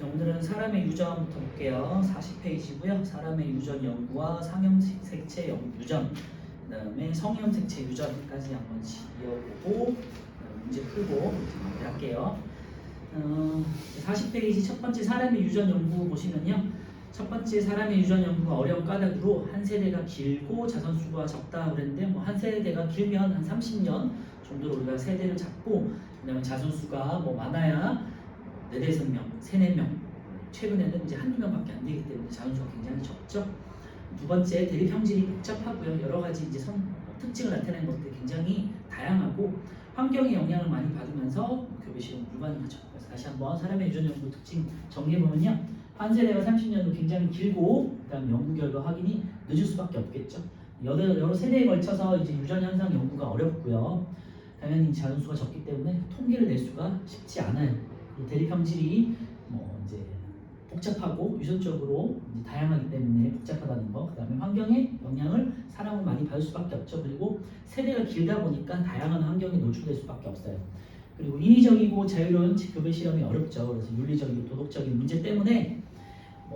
오늘은 사람의 유전부터 볼게요. 40페이지고요. 사람의 유전 연구와 상형색체 유전, 그 다음에 성형색체 유전까지 한번 이어보고 문제 풀고 마무리할게요. 40페이지 첫 번째 사람의 유전 연구 보시면요. 첫 번째 사람의 유전 연구가 어려운 까닭으로 한 세대가 길고 자선수가 적다 그랬는데 한 세대가 길면 한 30년 정도로 우리가 세대를 잡고 그다음에 자선수가 많아야 4, 5명, 3, 4명 최근에는 이제 한두 명밖에 안 되기 때문에 자선수가 굉장히 적죠. 두 번째 대립 형질이 복잡하고요. 여러 가지 이제 특징을 나타내는 것들이 굉장히 다양하고 환경의 영향을 많이 받으면서 교배 실험 불가능하죠. 그래서 다시 한번 사람의 유전 연구 특징 정리해 보면요. 한 세대가 30년도 굉장히 길고 그다음 연구 결과 확인이 늦을 수밖에 없겠죠. 여러 세대에 걸쳐서 이제 유전 현상 연구가 어렵고요. 당연히 자연수가 적기 때문에 통계를 낼 수가 쉽지 않아요. 대립 형질이 이제 복잡하고 유전적으로 이제 다양하기 때문에 복잡하다는 거. 그다음에 환경의 영향을 사람은 많이 받을 수밖에 없죠. 그리고 세대가 길다 보니까 다양한 환경에 노출될 수밖에 없어요. 그리고 인위적이고 자유로운 교배 실험이 어렵죠. 그래서 윤리적이고 도덕적인 문제 때문에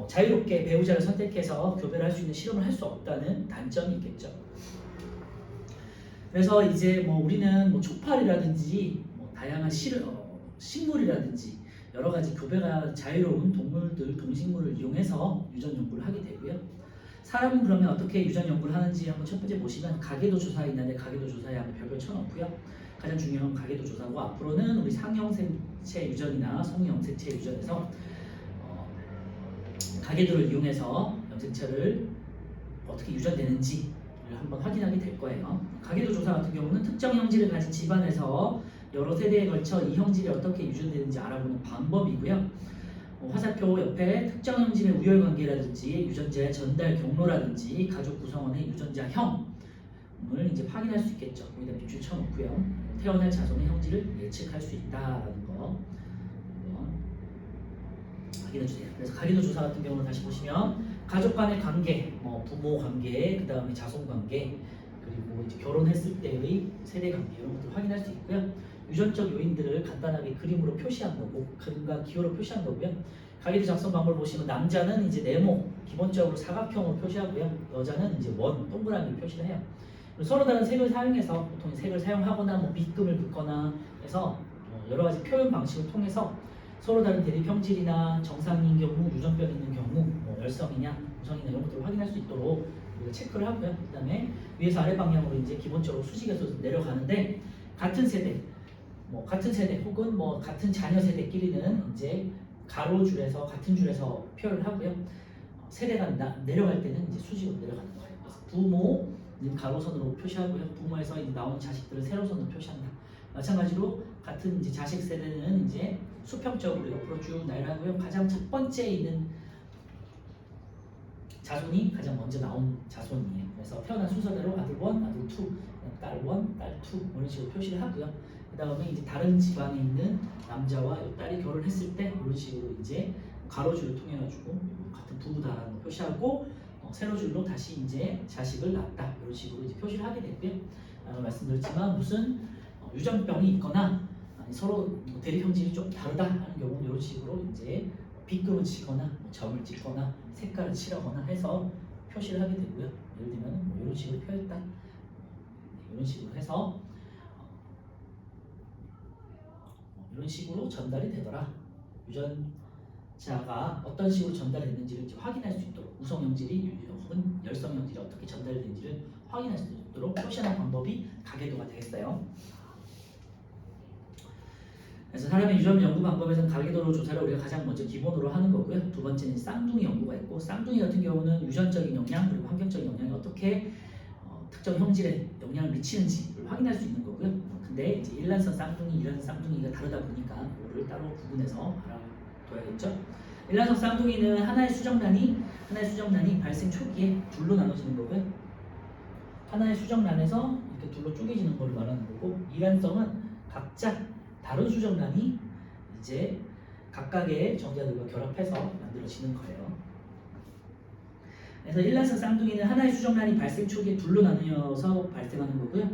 자유롭게 배우자를 선택해서 교배를 할 수 있는 실험을 할 수 없다는 단점이 있겠죠. 그래서 이제 우리는 촉발이라든지 다양한 식물이라든지 여러 가지 교배가 자유로운 동물들, 동식물을 이용해서 유전 연구를 하게 되고요. 사람은 그러면 어떻게 유전 연구를 하는지 한번 첫 번째 보시면 가계도 조사에 있는데 가계도 조사에 한번 별별 쳐놓고요. 가장 중요한 건 가계도 조사고 앞으로는 우리 상형색체 유전이나 성형색체 유전에서 가계도를 이용해서 염색체를 어떻게 유전되는지를 한번 확인하게 될 거예요. 가계도 조사 같은 경우는 특정 형질을 가진 집안에서 여러 세대에 걸쳐 이 형질이 어떻게 유전되는지 알아보는 방법이고요. 화살표 옆에 특정 형질의 우열관계라든지 유전자의 전달 경로라든지 가족 구성원의 유전자 형을 이제 확인할 수 있겠죠. 거기다 밑줄 쳐놓고요. 태어날 자손의 형질을 예측할 수 있다라는 거 확인해주세요. 그래서 가계도 조사 같은 경우는 다시 보시면 가족 간의 관계, 부모 관계, 그 다음에 자손 관계, 그리고 이제 결혼했을 때의 세대 관계 이런 것들 확인할 수 있고요. 유전적 요인들을 간단하게 그림으로 표시한 거고, 그림과 기호로 표시한 거고요. 가계도 작성 방법을 보시면 남자는 이제 네모, 기본적으로 사각형으로 표시하고요. 여자는 이제 원, 동그라미 표시를 해요. 서로 다른 색을 사용해서 보통 색을 사용하거나 밑금을 긋거나 해서 여러 가지 표현 방식을 통해서 서로 다른 대립 형질이나 정상인 경우, 유전병 있는 경우, 열성이냐, 무성이냐 이런 것들을 확인할 수 있도록 우리가 체크를 하고요. 그다음에 위에서 아래 방향으로 이제 기본적으로 수직에서 내려가는데 같은 세대 혹은 같은 자녀 세대끼리는 이제 가로줄에서 같은 줄에서 표현을 하고요. 세대가 내려갈 때는 이제 수직으로 내려가는 거예요. 그래서 부모는 가로선으로 표시하고요. 부모에서 이제 나온 자식들을 세로선으로 표시한다. 마찬가지로 같은 이제 자식 세대는 이제 수평적으로 옆으로 쭉 나열하고요. 가장 첫 번째 있는 자손이 가장 먼저 나온 자손이에요. 그래서 태어난 순서대로 아들 1, 아들 2, 딸 1, 딸 2 이런 식으로 표시를 하고요. 그 다음에 이제 다른 집안에 있는 남자와 딸이 결혼했을 때 이런 식으로 이제 가로줄을 통해 가지고 같은 부부다라는 거 표시하고 세로줄로 다시 이제 자식을 낳았다 이런 식으로 이제 표시를 하게 됐고요. 말씀드렸지만 무슨 유전병이 있거나 서로 대립 형질이 좀 다르다 하는 경우는 이런 식으로 이제 빗금을 치거나 점을 찍거나 색깔을 칠하거나 해서 표시를 하게 되고요. 예를 들면 이런 식으로 표했다, 이런 식으로 해서 이런 식으로 전달이 되더라. 유전자가 어떤 식으로 전달됐는지를 확인할 수 있도록 우성 형질이 혹은 열성 형질이 어떻게 전달되는지를 확인할 수 있도록 표시하는 방법이 가계도가 되겠어요. 그래서 사람의 유전 연구 방법에서는 가계도 조사를 우리가 가장 먼저 기본으로 하는 거고요. 두 번째는 쌍둥이 연구가 있고, 쌍둥이 같은 경우는 유전적인 영향 그리고 환경적인 영향이 어떻게 특정 형질에 영향을 미치는지를 확인할 수 있는 거고요. 근데 이제 일란성 쌍둥이, 이란성 쌍둥이가 다르다 보니까 그거를 따로 구분해서 알아둬야겠죠. 일란성 쌍둥이는 하나의 수정란이 발생 초기에 둘로 나눠지는 거고요. 하나의 수정란에서 이렇게 둘로 쪼개지는 걸 말하는 거고, 이란성은 각자 다른 수정란이 이제 각각의 정자들과 결합해서 만들어지는 거예요. 그래서 일란성 쌍둥이는 하나의 수정란이 발생 초기에 둘로 나뉘어서 발생하는 거고요.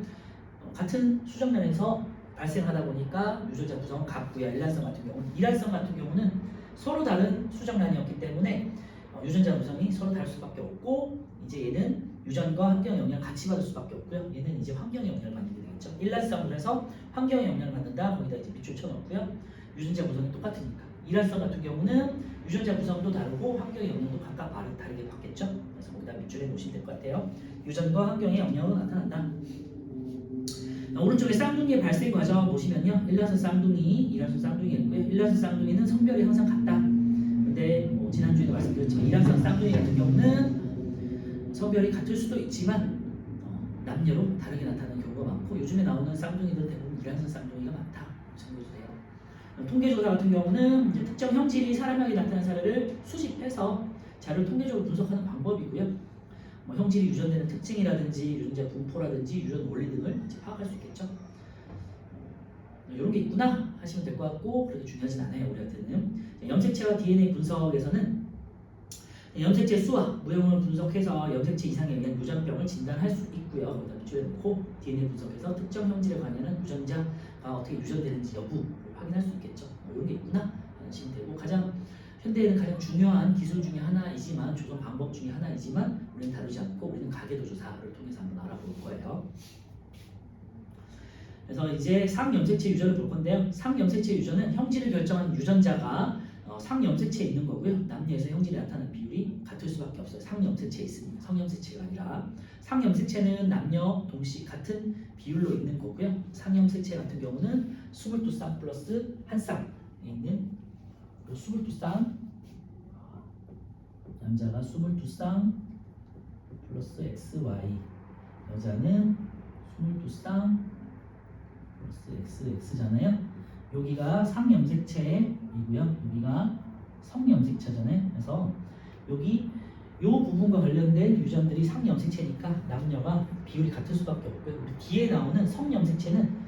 같은 수정란에서 발생하다 보니까 유전자 구성은 같고요. 일란성 같은 경우는 서로 다른 수정란이었기 때문에 유전자 구성이 서로 다를 수밖에 없고 이제 얘는 유전과 환경 영향을 같이 받을 수밖에 없고요. 얘는 이제 환경의 영향을 받게 되겠죠. 일란성으로 해서 환경의 영향을 받는다. 거기다 이제 밑줄 쳐넣고요. 유전자 구성이 똑같으니까. 일란성 같은 경우는 유전자 구성도 다르고 환경의 영향도 각각 다르게 받겠죠. 그래서 거기다 밑줄에 놓으시면 될 것 같아요. 유전과 환경의 영향으로 나타난다. 오른쪽에 쌍둥이의 발생 과정 보시면요. 일란성 쌍둥이, 이란성 쌍둥이가 있고요. 일란성 쌍둥이는 성별이 항상 같다. 근데 지난주에도 말씀드렸지만 이란성 쌍둥이 같은 경우는 성별이 같을 수도 있지만 남녀로 다르게 나타나는 경우가 많고 요즘에 나오는 쌍둥이들은 대부분 이란성 쌍둥이가 많다. 참고해주세요. 통계조사 같은 경우는 이제 특정 형질이 사람에게 나타나는 사례를 수집해서 자료를 통계적으로 분석하는 방법이고요. 형질이 유전되는 특징이라든지 유전자 분포라든지 유전 원리 등을 이제 파악할 수 있겠죠. 이런 게 있구나 하시면 될 것 같고 그렇게 중요하진 않아요. 우리한테는 염색체와 DNA 분석에서는 염색체 수와 무형을 분석해서 염색체 이상에 의한 유전병을 진단할 수 있고요. 그다음에 밑줄에 놓고 DNA 분석해서 특정 형질에 관여하는 유전자가 어떻게 유전되는지 여부를 확인할 수 있겠죠. 이런 게 있구나 하시면 되고 가장 현대에는 가장 중요한 기술 중에 하나이지만 조선 방법 중에 하나이지만 우리는 다루지 않고 우리는 가계도 조사를 통해서 한번 알아볼 거예요. 그래서 이제 상염색체 유전을 볼 건데요. 상염색체 유전은 형질을 결정하는 유전자가 상염색체에 있는 거고요. 남녀에서 형질이 나타나는 비율이 같을 수밖에 없어요. 상염색체에 있습니다. 성염색체가 아니라 상염색체는 남녀 동시 같은 비율로 있는 거고요. 상염색체 같은 경우는 22쌍 플러스 1쌍에 있는 22쌍 남자가 22쌍 플러스 XY 여자는 22쌍 플러스 XX잖아요. 여기가 상염색체이고요. 여기가 성염색체잖아요. 그래서 여기 이 부분과 관련된 유전들이 상염색체니까 남녀가 비율이 같을 수밖에 없고요. 우리 뒤에 나오는 성염색체는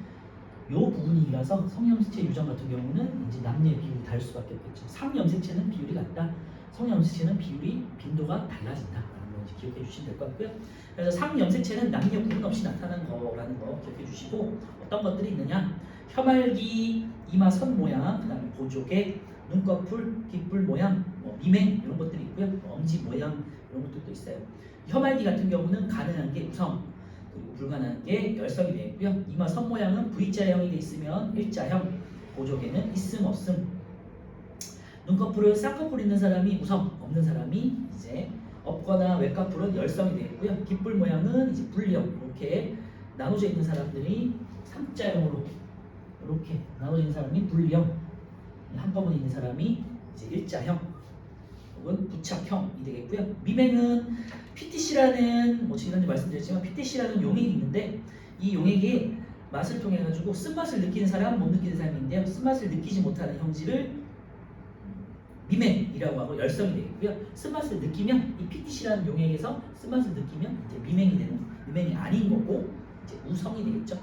이 부분이라서 성염색체 유전 같은 경우는 이제 남녀의 비율이 다를 수밖에 없겠죠. 상염색체는 비율이 같다. 성염색체는 비율이 빈도가 달라진다라는 거 기억해 주시면 될 것 같고요. 그래서 상염색체는 남녀 구분 없이 나타나는 거라는 거 기억해 주시고 어떤 것들이 있느냐? 혀말기, 이마 선 모양, 그다음에 보조개, 눈꺼풀, 귓불 모양, 미맹 이런 것들이 있고요. 엄지 모양 이런 것들도 있어요. 혀말기 같은 경우는 가능한 게 우성, 그리고 불가능한 게 열성이 되어 있고요. 이마 선 모양은 V자형이 되어 있으면 일자형, 보조개는 있음 없음. 눈꺼풀은 쌍꺼풀 있는 사람이 우성, 없는 사람이 이제 없거나 외꺼풀은 열성이 되어 있고요. 귓불 모양은 이제 불령 이렇게 나눠져 있는 사람들이 삼자형으로 이렇게 나눠져 있는 사람이 불령, 한꺼번에 있는 사람이 이제 일자형 혹은 부착형이 되겠고요. 미맹은 PTC라는 지난주 말씀드렸지만 PTC라는 용액이 있는데 이 용액이 맛을 통해 가지고 쓴맛을 느끼는 사람, 못 느끼는 사람인데요. 쓴맛을 느끼지 못하는 형질을 미맹이라고 하고 열성이 되겠고요. 쓴맛을 느끼면 이 PTC라는 용액에서 쓴맛을 느끼면 이제 미맹이 되는 미맹이 아닌 거고 이제 우성이 되겠죠.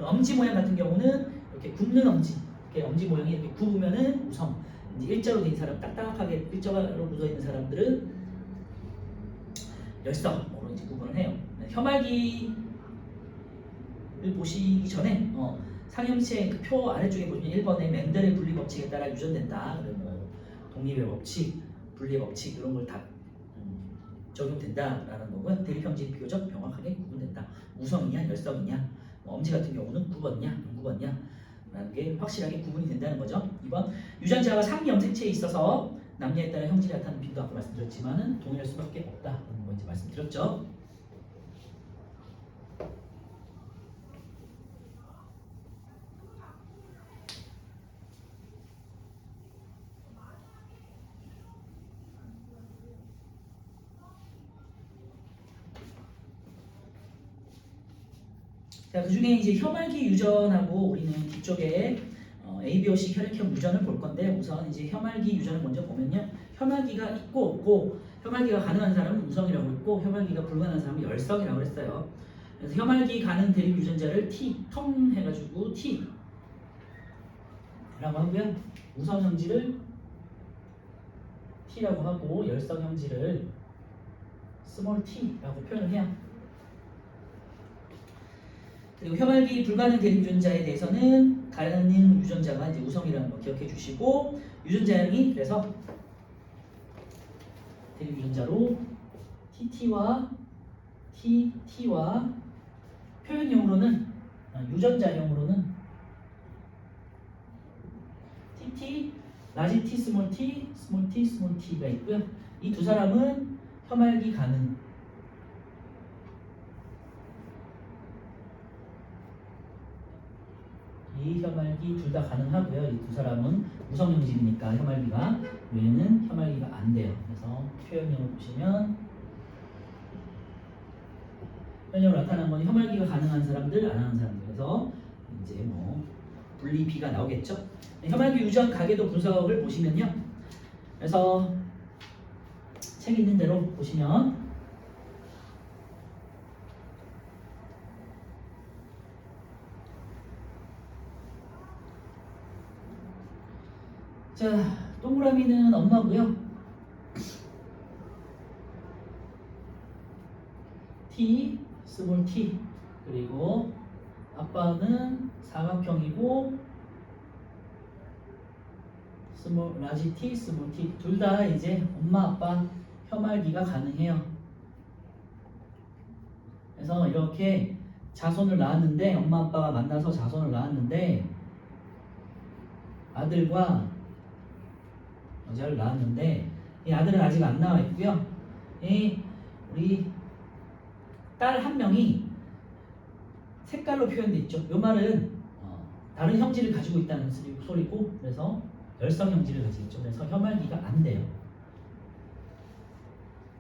엄지 모양 같은 경우는 이렇게 굽는 엄지, 이렇게 엄지 모양이 이렇게 굽으면은 우성. 이제 일자로 된 사람, 딱딱하게 일자로 묻어 있는 사람들은 열성으로 이제 구분을 해요. 혀말기를 보시기 전에 상염체 그 표 아래쪽에 보시면 1번에 멘델의 분리 법칙에 따라 유전된다. 독립의 법칙, 분리의 법칙 이런 걸 다 적용된다라는 거고요. 대립형질이 비교적 명확하게 구분된다. 우성이냐 열성이냐, 엄지 같은 경우는 9번이냐 안 9번이냐 라는 게 확실하게 구분이 된다는 거죠. 2번 유전자가 상염색체에 있어서 남녀에 따라 형질이 나타나는 빈도 아까 말씀드렸지만은 동일할 수밖에 없다라는 거 이제 말씀드렸죠. 자, 그 중에 이제 혀말기 유전하고 우리는 뒤쪽에 ABOC 혈액형 유전을 볼 건데 우선 이제 혀말기 유전을 먼저 보면요. 혀말기가 있고 없고 혀말기가 가능한 사람은 우성이라고 했고 혀말기가 불가능한 사람은 열성이라고 했어요. 그래서 혀말기 가능 대립 유전자를 T, 텅 해가지고 T라고 하고요. 우성 형질을 T라고 하고 열성 형질을 스몰 t라고 표현을 해요. 그리고 혀말기 불가능 대립 유전자에 대해서는 가는 유전자가 이제 우성이라는 거 기억해 주시고 유전자형이 그래서 대립 유전자로 TT와 TT와 표현형으로는 유전자형으로는 TT, 라지 T, 스몰 t, 스몰 t, 스몰 t가 있고요. 이 두 사람은 혐알기 가능. 이 혐알기 둘 다 가능하고요. 이 두 사람은 우성형질이니까 혐알기가 얘는 혐알기가 안 돼요. 그래서 표현형을 보시면 표현형으로 나타난 건 혐알기가 가능한 사람들, 안 하는 사람들. 그래서 이제 뭐 분리 B가 나오겠죠. 혐알기 유전 가계도 분석을 보시면요. 그래서 책 있는 대로 보시면 자, 동그라미는 엄마고요. T, 스몰 t 그리고 아빠는 사각형이고 스몰 라지 t, 스몰 t 둘 다 이제 엄마 아빠 혐알기가 가능해요. 그래서 이렇게 자손을 낳았는데 엄마 아빠가 만나서 자손을 낳았는데 아들과 여자를 낳았는데 이 아들은 아직 안 나와 있고요. 이 우리 딸 한 명이 색깔로 표현돼 있죠. 이 말은 다른 형질을 가지고 있다는 소리고 그래서 열성 형질을 가지고 있죠. 그래서 혐알기가 안 돼요.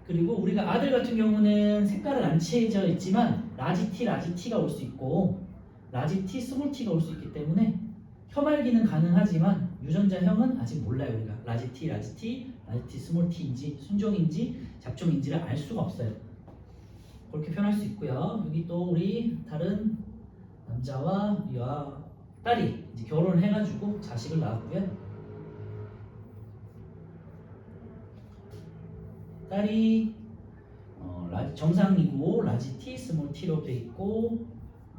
그리고 우리가 아들 같은 경우는 색깔은 안 칠해져 있지만 라지 T가 올 수 있고 라지 T, 스몰 t가 올 수 있기 때문에 혐알기는 가능하지만 유전자형은 아직 몰라요. 우리가 라지 T, 스몰 t인지 순종인지 잡종인지를 알 수가 없어요. 그렇게 표현할 수 있고요. 여기 또 우리 다른 남자와 딸이 이제 결혼을 해가지고 자식을 낳았고요. 딸이 정상이고 라지 T, 스몰 t로 돼 있고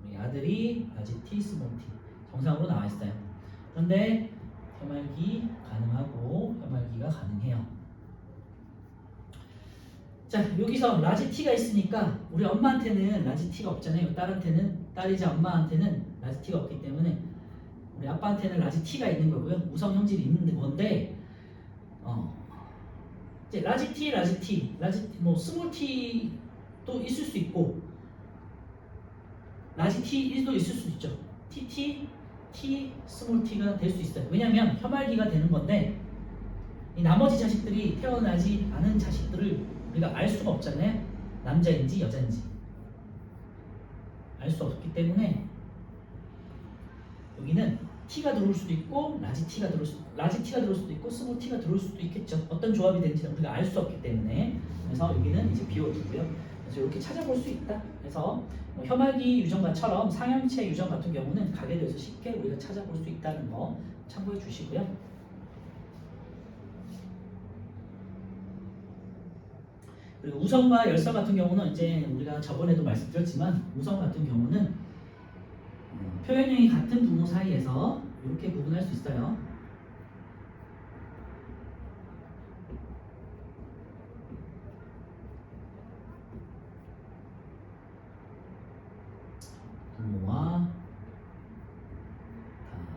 우리 아들이 라지 T, 스몰 t 정상으로 나와 있어요. 그런데 혐알기 가능하고 혐알기가 가능해요. 자, 여기서 라지 T가 있으니까 우리 엄마한테는 라지 T가 없잖아요. 딸이자 엄마한테는 라지 T가 없기 때문에 우리 아빠한테는 라지 T가 있는 거고요. 우성 형질이 있는 건데 이제 라지 T, 뭐 스몰 t도 있을 수 있고 라지 T도 있을 수 있죠. T, 스몰 t가 될 수 있어요. 왜냐하면 혐알기가 되는 건데 이 나머지 자식들이 태어나지 않은 자식들을 우리가 알 수가 없잖아요. 남자인지 여자인지 알 수 없기 때문에 여기는 T가 들어올 수도 있고 라지 T가 들어올 수도 있고 스몰 t가 들어올 수도 있겠죠. 어떤 조합이 되는지는 우리가 알 수 없기 때문에 그래서 여기는 이제 비워두고요. 그래서 이렇게 찾아볼 수 있다. 그래서 혐알기 유전과처럼 상형체 유전 같은 경우는 가계도에서 쉽게 우리가 찾아볼 수 있다는 거 참고해 주시고요. 그리고 우성과 열성 같은 경우는 이제 우리가 저번에도 말씀드렸지만 우성 같은 경우는 표현형이 같은 부모 사이에서 이렇게 구분할 수 있어요. 부모와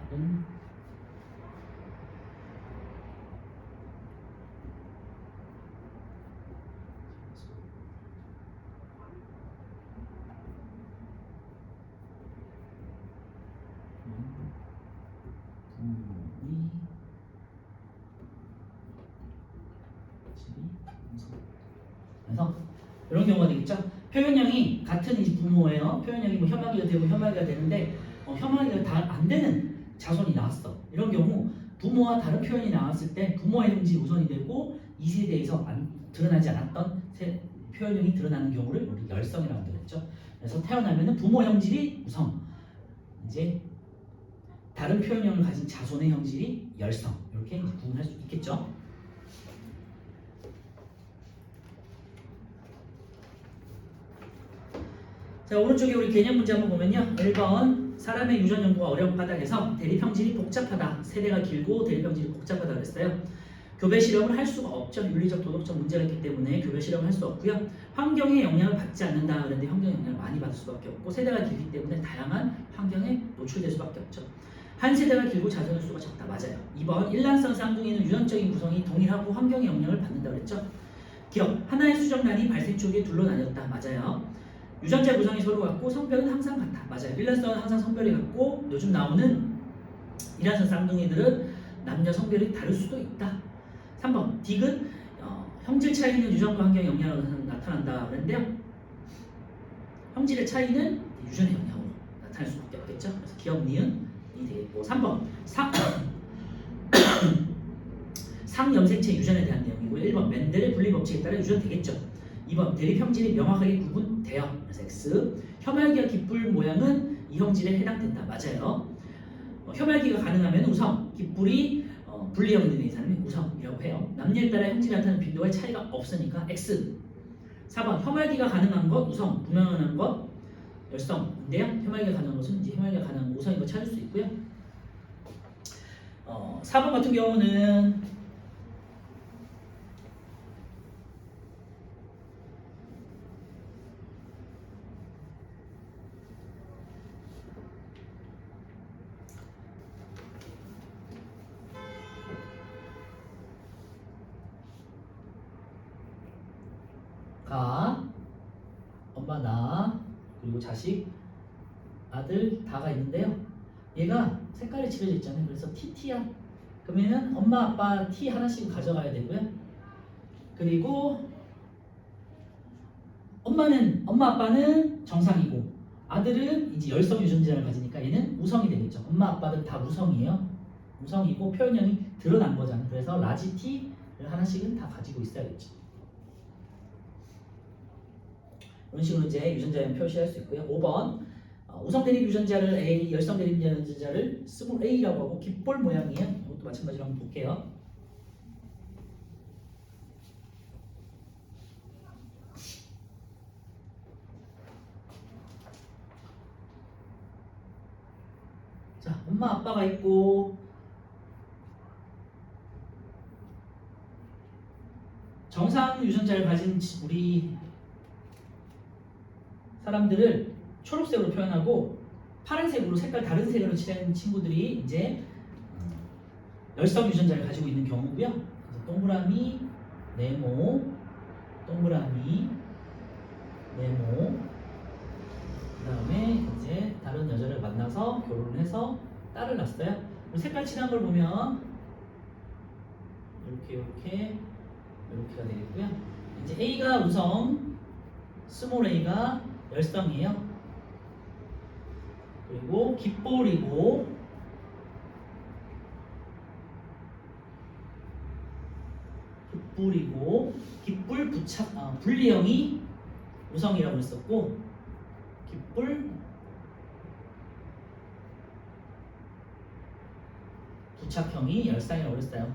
다른 그래서 이런 경우가 되겠죠. 표현형이 같은 이제 부모예요. 표현형이 뭐 혐알기가 되고 혐알기가 되는데 혐알기가 다 안 되는 자손이 나왔어. 이런 경우 부모와 다른 표현이 나왔을 때 부모의 형질이 우선이 되고 이 세대에서 드러나지 않았던 표현형이 드러나는 경우를 우리 열성이라고 그랬죠. 그래서 태어나면은 부모 형질이 우성, 이제 다른 표현형을 가진 자손의 형질이 열성 이렇게 구분할 수 있겠죠. 자, 오른쪽에 우리 개념 문제 한번 보면요. 1번 사람의 유전 연구가 어려운 까닭에서 대립형질이 복잡하다. 세대가 길고 대립형질이 복잡하다 그랬어요. 교배 실험을 할 수가 없죠. 윤리적 도덕적 문제가 있기 때문에 교배 실험을 할 수 없고요. 환경의 영향을 받지 않는다. 그런데 환경의 영향을 많이 받을 수밖에 없고 세대가 길기 때문에 다양한 환경에 노출될 수밖에 없죠. 한 세대가 길고 자손의 수가 적다. 맞아요. 2번 일란성 쌍둥이는 유전적인 구성이 동일하고 환경의 영향을 받는다 그랬죠. 기억 하나의 수정란이 발생 초기에 둘로 나뉘었다. 맞아요. 유전자 구성이 서로 같고 성별은 항상 같아. 맞아요. 일란성은 항상 성별이 같고 요즘 나오는 일란성 쌍둥이들은 남녀 성별이 다를 수도 있다. 3번 딕은 형질 차이는 유전과 환경 영향으로 나타난다 그랬는데요. 형질의 차이는 유전의 영향으로 나타날 수밖에 없겠죠. 그래서 기억 니은이 되겠고 3번 상염색체 유전에 대한 내용이고 1번 멘델의 분리 법칙에 따라 유전되겠죠. 2번 대립 형질이 명확하게 구분되어 그래서 X 혐알기와 깃불 모양은 이 형질에 해당된다. 맞아요. 혐알기가 가능하면 우성, 깃불이 분리형이 되는 이상은 우성이라고 해요. 남녀에 따라 형질이 나타나는 빈도의 차이가 없으니까 X. 4번 혐알기가 가능한 것 우성, 불가능한 것 열성인데요. 혐알기가 가능한 것은 이제 혐알기가 가능한 우성인 거 찾을 수 있고요. 4번 같은 경우는 가, 엄마 나, 그리고 자식, 아들 다가 있는데요. 얘가 색깔이 칠해져 있잖아요. 그래서 TT야. 그러면은 엄마 아빠 T 하나씩 가져가야 되고요. 그리고 엄마 아빠는 정상이고 아들은 이제 열성 유전자를 가지니까 얘는 우성이 되겠죠. 엄마 아빠는 다 우성이에요. 우성이고 표현형이 드러난 거잖아요. 그래서 라지 T를 하나씩은 다 가지고 있어야겠죠. 이런 식으로 이제 유전자형 표시할 수 있고요. 5번 우성 대립 유전자를 A, 열성 대립 유전자를 스몰 a라고 하고 깃볼 모양이에요. 이것도 마찬가지로 한번 볼게요. 자, 엄마 아빠가 있고 정상 유전자를 가진 우리 사람들을 초록색으로 표현하고 파란색으로 색깔 다른 색으로 칠한 친구들이 이제 열성 유전자를 가지고 있는 경우고요. 그래서 동그라미, 네모, 동그라미, 네모. 그다음에 이제 다른 여자를 만나서 결혼을 해서 딸을 낳았어요. 색깔 칠한 걸 보면 이렇게가 되겠고요. 이제 A가 우성, 스몰 A가 열성이에요. 그리고 깃볼이고 깃불 부착 분리형이 우성이라고 했었고 깃불 부착형이 열상이라고 그랬어요.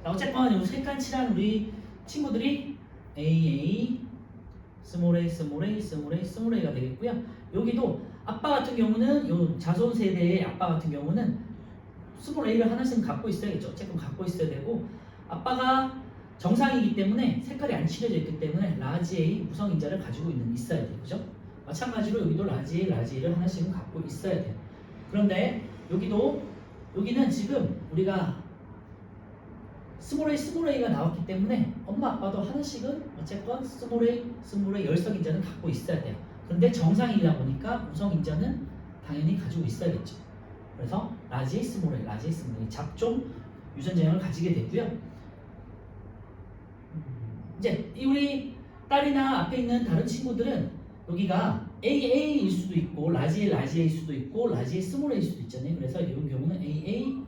자, 어쨌건 이 색깔 칠한 우리 친구들이 AA 스몰 A가 되겠고요. 여기도 아빠 같은 경우는 요 자손 세대의 아빠 같은 경우는 스몰 A를 하나씩은 갖고 있어야겠죠. 어쨌든 갖고 있어야 되고 아빠가 정상이기 때문에 색깔이 안 칠해져 있기 때문에 라지 A 우성인자를 가지고 있어야 돼요. 그죠? 마찬가지로 여기도 라지 A를 하나씩은 갖고 있어야 돼요. 그런데 여기는 지금 우리가 스몰 A가 나왔기 때문에 엄마 아빠도 하나씩은 어쨌건 스몰 A 열성인자는 갖고 있어야 돼요. 그런데 정상이다 보니까 우성인자는 당연히 가지고 있어야겠죠. 그래서 라지 A 스몰 A 잡종 유전자형을 가지게 되고요. 이제 우리 딸이나 앞에 있는 다른 친구들은 여기가 AA일 수도 있고 라지 A일 수도 있고 라지 A 스몰 A일 수도 있잖아요. 그래서 이런 경우는 AA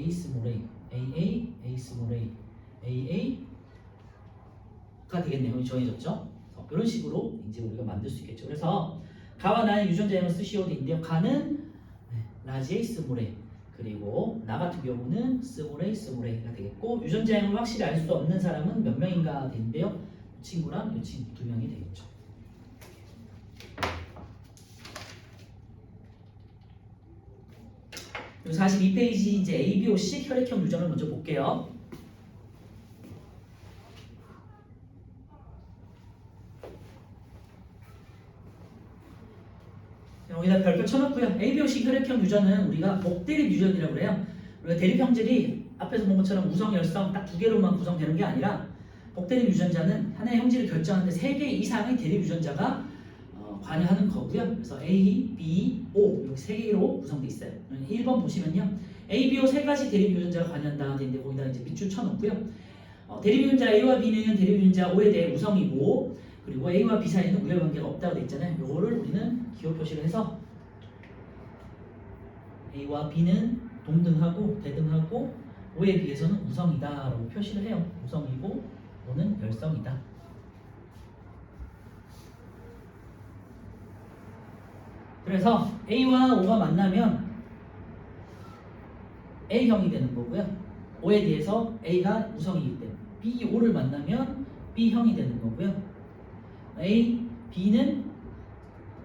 스몰 A 스몰 AA가 되겠네요. 정해졌죠? 이런 식으로 이제 우리가 만들 수 있겠죠. 그래서 가와 나의 유전자형을 쓰시오 되는데요. 가는 라지 A 스몰 A 그리고 나 같은 경우는 스몰 A가 되겠고 유전자형을 확실히 알 수 없는 사람은 몇 명인가 되는데요. 이 친구랑 이 친구 2명이 되겠죠. 42페이지 이제 ABOC 혈액형 유전을 먼저 볼게요. 여기다 별표 쳐놓고요. ABOC 혈액형 유전은 우리가 복대립 유전이라고 그래요. 우리가 대립 형질이 앞에서 본 것처럼 우성, 열성 딱 두 개로만 구성되는 게 아니라 복대립 유전자는 하나의 형질을 결정하는데 3개 이상의 대립 유전자가 관여하는 거고요. 그래서 A, B, O 이렇게 3개로 구성되어 있어요. 1번 보시면요. A, B, O 세 가지 대립 유전자가 관여한다 되는데 거기다 이제 밑줄 쳐놓고요. 대립 유전자 A와 B는 대립 유전자 O에 대해 우성이고 그리고 A와 B 사이에는 우열관계가 없다고 돼 있잖아요. 요거를 우리는 기호 표시를 해서 A와 B는 동등하고 대등하고 O에 비해서는 우성이다라고 표시를 해요. 우성이고 O는 열성이다. 그래서 A와 O가 만나면 A형이 되는 거고요. O에 대해서 A가 우성이기 때문에 B, O를 만나면 B형이 되는 거고요. A, B는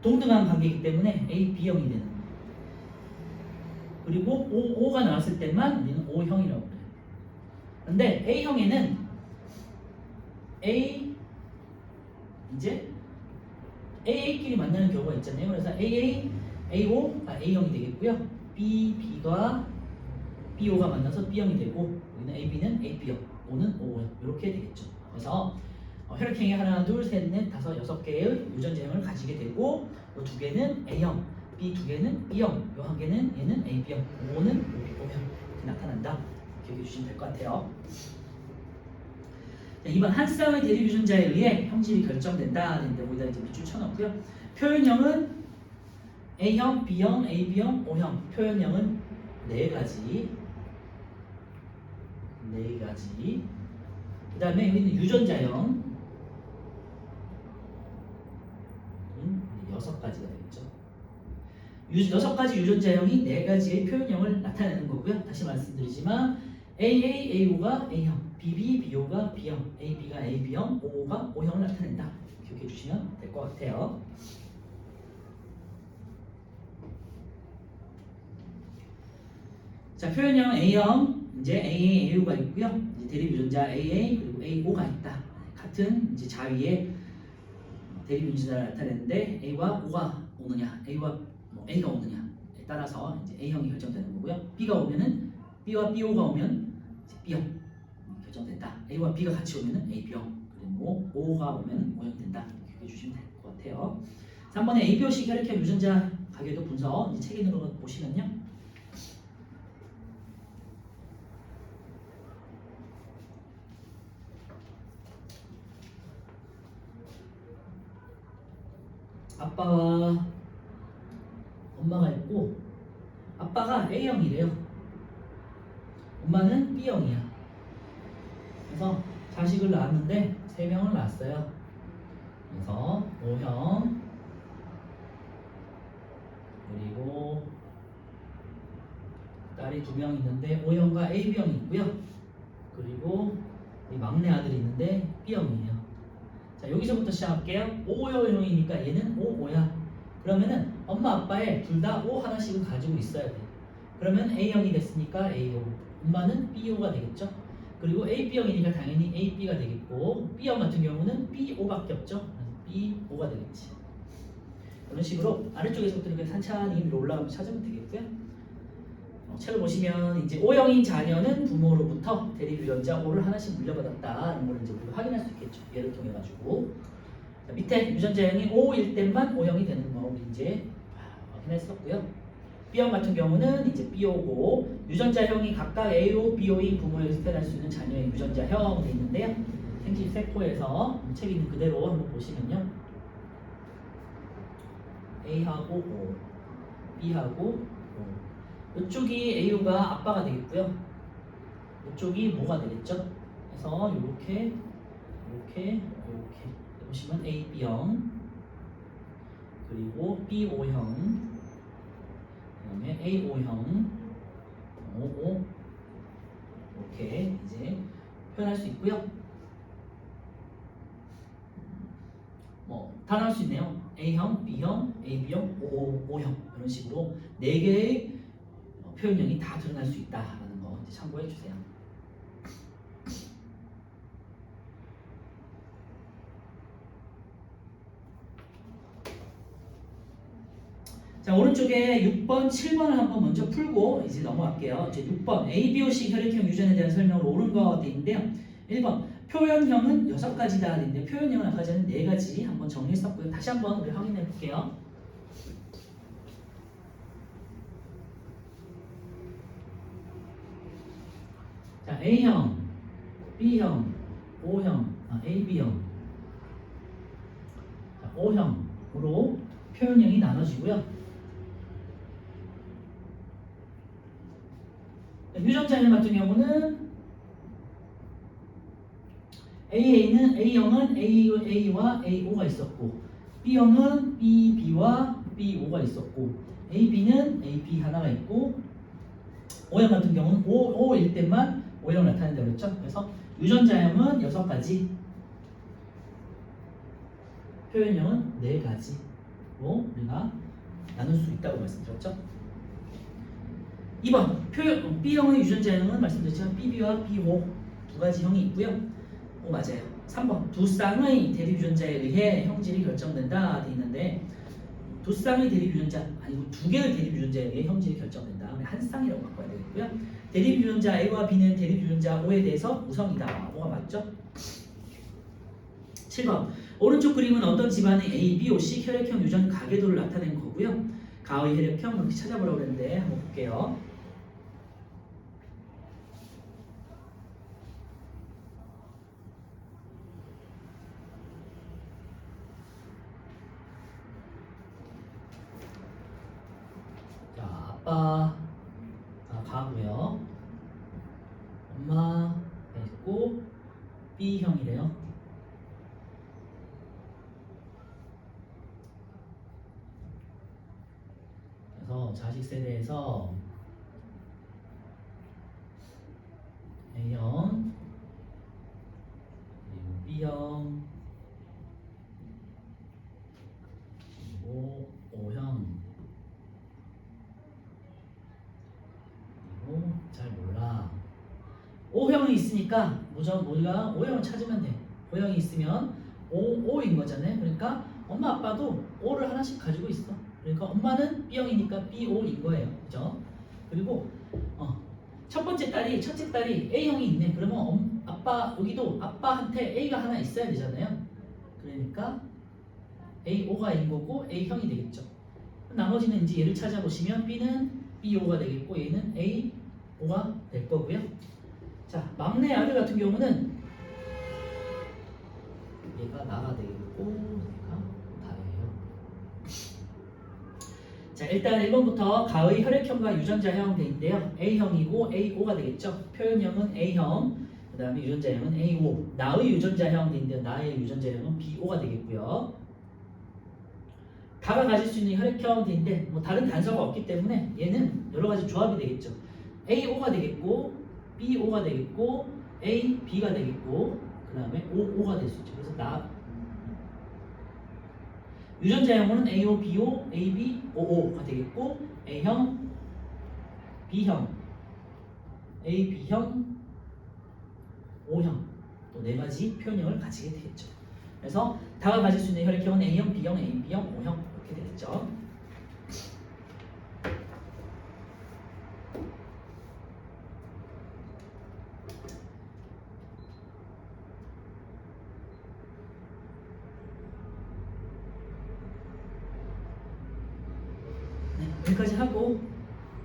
동등한 관계이기 때문에 A, B형이 되는 거예요. 그리고 O가 나왔을 때만 우리는 O형이라고 그래요. 근데 A형에는 이제 AA끼리 만나는 경우가 있잖아요. 그래서 AA, AO가 A형이 되겠고요. B가 BO가 만나서 B형이 되고 여기는 AB는 AB형, O는 O형 이렇게 되겠죠. 그래서 혈액형이 하나, 둘, 셋, 넷, 다섯, 6개의 유전자형을 가지게 되고 이 2개는 A형, B 2개는 B형, 이 1개는 얘는 AB형, O는 O형 이렇게 나타난다. 기억해 주시면 될 것 같아요. 자, 이번 한 쌍의 대립 유전자에 의해 형질이 결정된다. 근데 거기다 이제 밑줄 쳐놓고요. 표현형은 A형, B형, AB형, O형. 표현형은 4가지. 그 다음에 여기는 유전자형 6가지가 되겠죠. 6가지 유전자형이 4가지의 표현형을 나타내는 거고요. 다시 말씀드리지만 AA, AO가 A형, BB, BO가 B형, AB가 AB형, OO가 O형을 나타낸다. 기억해 주시면 될 것 같아요. 자, 표현형 A형, 이제 AA, AO가 있고요. 이제 대립 유전자 AA 그리고 AO가 있다. 같은 이제 자위의 대립 유전자를 나타내는데 A와 O가 오느냐, A가 오느냐에 따라서 이제 A형이 결정되는 거고요. B가 오면은 B와 BO가 오면 이제 B형 결정된다. A와 B가 같이 오면은 AB형 그리고 O가 오면 O형 된다. 이렇게 해주시면 될 것 같아요. 3번에 ABO식 혈액형 유전자 가계도 분석 이제 책 있는 거 보시면요. 아빠와 엄마가 있고 아빠가 A형이래요. 엄마는 B형이야. 그래서 자식을 낳았는데 3명을 낳았어요. 그래서 O형 그리고 딸이 2명 있는데 O형과 AB형이 있고요. 그리고 이 막내 아들이 있는데 B형이에요. 자, 여기서부터 시작할게요. O형이니까 얘는 O야. 그러면은 엄마 아빠에 둘 다 O 하나씩은 가지고 있어야 돼. 그러면 A형이 됐으니까 AO. 엄마는 BO가 되겠죠. 그리고 AB형이니까 당연히 AB가 되겠고 B형 같은 경우는 BO밖에 없죠. BO가 되겠지. 이런 식으로 아래쪽에서부터 이렇게 천천히 위로 올라가면서 찾으면 되겠고요. 책을 보시면 이제 O형인 자녀는 부모로부터 대립 유전자 O를 하나씩 물려받았다는 걸 이제 우리가 확인할 수 있겠죠. 예를 통해 가지고 밑에 유전자형이 O일 때만 O형이 되는 거 우리 이제 확인했었고요. B형 같은 경우는 이제 BO고 유전자형이 각각 AO, BO인 부모에서 태어날 수 있는 자녀의 유전자형이 돼 있는데요. 생쥐세포에서 책 있는 그대로 한번 보시면요. A하고 O, B하고 O. 이쪽이 AO가 아빠가 되겠고요. 이쪽이 뭐가 되겠죠? 그래서 이렇게 보시면 AB형 그리고 BO형 그다음에 AO형 OO 이렇게 이제 표현할 수 있고요. 다 나올 수 있네요. A형, B형, AB형, O형 이런 식으로 4개의 표현형이 다 드러날 수 있다라는 거 이제 참고해 주세요. 자, 오른쪽에 6번, 7번을 한번 먼저 풀고 이제 넘어갈게요. 이제 6번 A, B, O, C 혈액형 유전에 대한 설명으로 옳은 거 돼 있는데요. 1번 표현형은 6가지다 돼 있는데 표현형은 아까 전에 4가지 한번 정리했었고요. 다시 한번 우리 확인해 볼게요. 자, A형, B형, O형, AB형, 자, O형으로 표현형이 나눠지고요. 유전자형 같은 경우는 A형은 A와 AO가 있었고 B형은 BB와 BO가 있었고 AB는 AB 하나가 있고 O형 같은 경우는 O일 때만 O형을 나타낸다고 그랬죠. 그래서 유전자형은 6가지, 표현형은 4가지로 우리가 나눌 수 있다고 말씀드렸죠. 2번 B형의 유전자형은 말씀드렸지만 BB와 BO 2가지 형이 있고요. 오, 맞아요. 3번 두 쌍의 대립 유전자에 의해 형질이 결정된다 돼 있는데 두 쌍의 대립 유전자 아니고 2개의 대립 유전자에 의해 형질이 결정된다. 한 쌍이라고 바꿔야 되겠고요. 대립 유전자 A와 B는 대립 유전자 O에 대해서 우성이다. O가 맞죠? 7번 오른쪽 그림은 어떤 집안의 A, B, O, C 혈액형 유전 가계도를 나타낸 거고요. 가의 혈액형 이렇게 찾아보라고 그랬는데 한번 볼게요. 아빠 가고요. 엄마 있고 B형이래요. 그래서 자식 세대에서 A형 그리고 B형 그리고 O형 잘 몰라. O형이 있으니까 무조건 우리가 O형을 찾으면 돼. O형이 있으면 O인 거잖아요. 그러니까 엄마 아빠도 O를 하나씩 가지고 있어. 그러니까 엄마는 B형이니까 BO인 거예요. 그죠? 그리고 첫째 딸이 A형이 있네. 그러면 아빠 여기도 아빠한테 A가 하나 있어야 되잖아요. 그러니까 AO가인 거고 A형이 되겠죠. 나머지는 이제 얘를 찾아보시면 B는 BO가 되겠고 얘는 AO가 될 거고요. 자, 막내 아들 같은 경우는 얘가 나가 되겠고 얘가 다예요. 자, 일단 1번부터 가의 혈액형과 유전자형 돼 있는데요. A형이고 AO가 되겠죠. 표현형은 A형, 그 다음에 유전자형은 AO. 나의 유전자형 돼 있는데 나의 유전자형은 BO가 되겠고요. 다가 가질 수 있는 혈액형 돼 있는데 뭐 다른 단서가 없기 때문에 얘는 여러 가지 조합이 되겠죠. AO가 되겠고 BO가 되겠고 AB가 되겠고 그 다음에 OO가 될 수 있죠. 그래서 유전자형으로는 AO, BO, AB, OO가 되겠고 A형, B형, AB형, O형 또 4가지 표현형을 가지게 되겠죠. 그래서 다가 가질 수 있는 혈액형은 A형, B형, AB형, O형 이렇게 되겠죠. 네, 여기까지 하고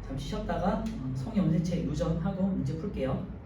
잠시 쉬었다가 성형대체 유전하고 문제 풀게요.